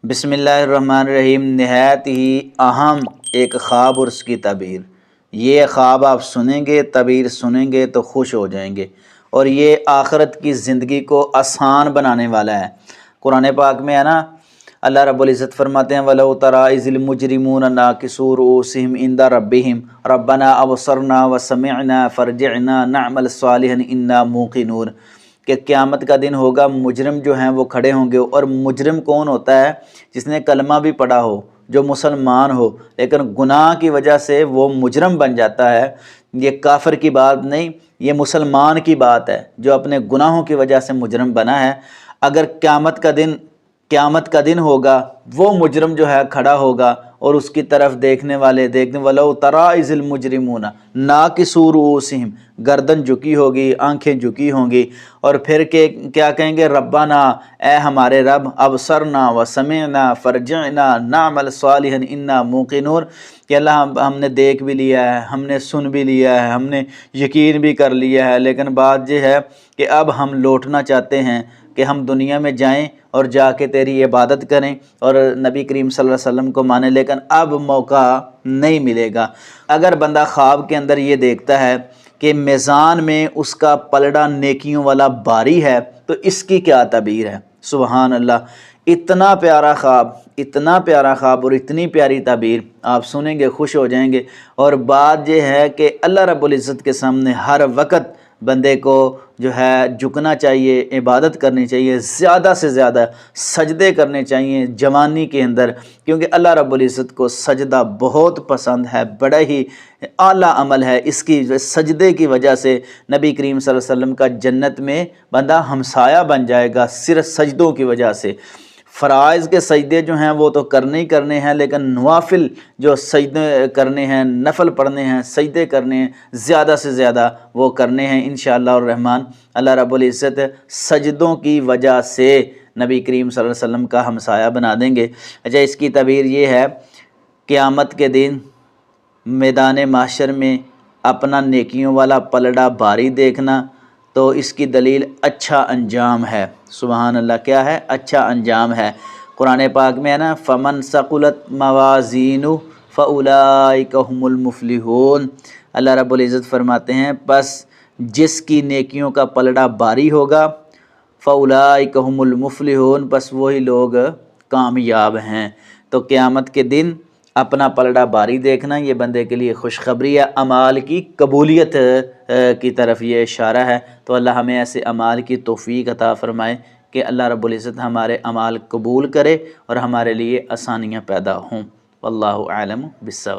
بسم اللہ الرحمن الرحیم۔ نہایت ہی اہم ایک خواب اور اس کی تعبیر۔ یہ خواب آپ سنیں گے، تعبیر سنیں گے تو خوش ہو جائیں گے، اور یہ آخرت کی زندگی کو آسان بنانے والا ہے۔ قرآن پاک میں ہے نا، اللہ رب العزت فرماتے ہیں وَلَوْ تَرَىٰ إِذِ الْمُجْرِمُونَ نَاكِسُو رُءُوسِهِمْ عِندَ رَبِّهِمْ رَبَّنَا أَبْصَرْنَا وَسَمِعْنَا فَارْجِعْنَا نَعْمَلْ صَالِحًا إِنَّا مُوقِنُونَ کہ قیامت کا دن ہوگا، مجرم جو ہیں وہ کھڑے ہوں گے۔ اور مجرم کون ہوتا ہے؟ جس نے کلمہ بھی پڑھا ہو، جو مسلمان ہو، لیکن گناہ کی وجہ سے وہ مجرم بن جاتا ہے۔ یہ کافر کی بات نہیں، یہ مسلمان کی بات ہے جو اپنے گناہوں کی وجہ سے مجرم بنا ہے۔ اگر قیامت کا دن ہوگا، وہ مجرم جو ہے کھڑا ہوگا اور اس کی طرف دیکھنے والے وَلَوْ تَرَىٰ إِذِ الْمُجْرِمُونَ نَاكِسُو رُءُوسِهِمْ، گردن جھکی ہوگی، آنکھیں جھکی ہوں گی، اور پھر کیا کہیں گے؟ ربنا، اے ہمارے رب، ابصرنا وسمعنا فرجعنا نعمل صالحا انا موقنون کہ اللہ ہم نے دیکھ بھی لیا ہے، ہم نے سن بھی لیا ہے، ہم نے یقین بھی کر لیا ہے، لیکن بات یہ ہے کہ اب ہم لوٹنا چاہتے ہیں کہ ہم دنیا میں جائیں اور جا کے تیری عبادت کریں اور نبی کریم صلی اللہ علیہ وسلم کو مانیں، لیکن اب موقع نہیں ملے گا۔ اگر بندہ خواب کے اندر یہ دیکھتا ہے کہ میزان میں اس کا پلڑا نیکیوں والا باری ہے، تو اس کی کیا تعبیر ہے؟ سبحان اللہ! اتنا پیارا خواب، اتنا پیارا خواب اور اتنی پیاری تعبیر آپ سنیں گے، خوش ہو جائیں گے۔ اور بات یہ ہے کہ اللہ رب العزت کے سامنے ہر وقت بندے کو جو ہے جھکنا چاہیے، عبادت کرنی چاہیے، زیادہ سے زیادہ سجدے کرنے چاہیے جوانی کے اندر، کیونکہ اللہ رب العزت کو سجدہ بہت پسند ہے، بڑا ہی اعلیٰ عمل ہے۔ اس کی سجدے کی وجہ سے نبی کریم صلی اللہ علیہ وسلم کا جنت میں بندہ ہمسایہ بن جائے گا، صرف سجدوں کی وجہ سے۔ فرائض کے سجدے جو ہیں وہ تو کرنے ہی کرنے ہیں، لیکن نوافل جو سجدے کرنے ہیں، نفل پڑھنے ہیں، سجدے کرنے ہیں، زیادہ سے زیادہ وہ کرنے ہیں انشاءاللہ الرحمن۔ اللہ رب العزت سجدوں کی وجہ سے نبی کریم صلی اللہ علیہ وسلم کا ہمسایہ بنا دیں گے۔ اچھا، اس کی تعبیر یہ ہے، قیامت کے دن میدان محشر میں اپنا نیکیوں والا پلڑا باری دیکھنا، تو اس کی دلیل اچھا انجام ہے۔ سبحان اللہ! کیا ہے؟ اچھا انجام ہے۔ قرآن پاک میں ہے نا، فَمَنْ ثَقُلَتْ مَوَازِينُهُ فَأُولَٰئِكَ هُمُ الْمُفْلِحُونَ۔ اللہ رب العزت فرماتے ہیں بس جس کی نیکیوں کا پلڑا باری ہوگا، فَأُولَٰئِكَ هُمُ الْمُفْلِحُونَ، بس وہی لوگ کامیاب ہیں۔ تو قیامت کے دن اپنا پلڑا باری دیکھنا یہ بندے کے لیے خوشخبری ہے، اعمال کی قبولیت کی طرف یہ اشارہ ہے۔ تو اللہ ہمیں ایسے اعمال کی توفیق عطا فرمائے کہ اللہ رب العزت ہمارے اعمال قبول کرے اور ہمارے لیے آسانیاں پیدا ہوں۔ واللہ اعلم بالصواب۔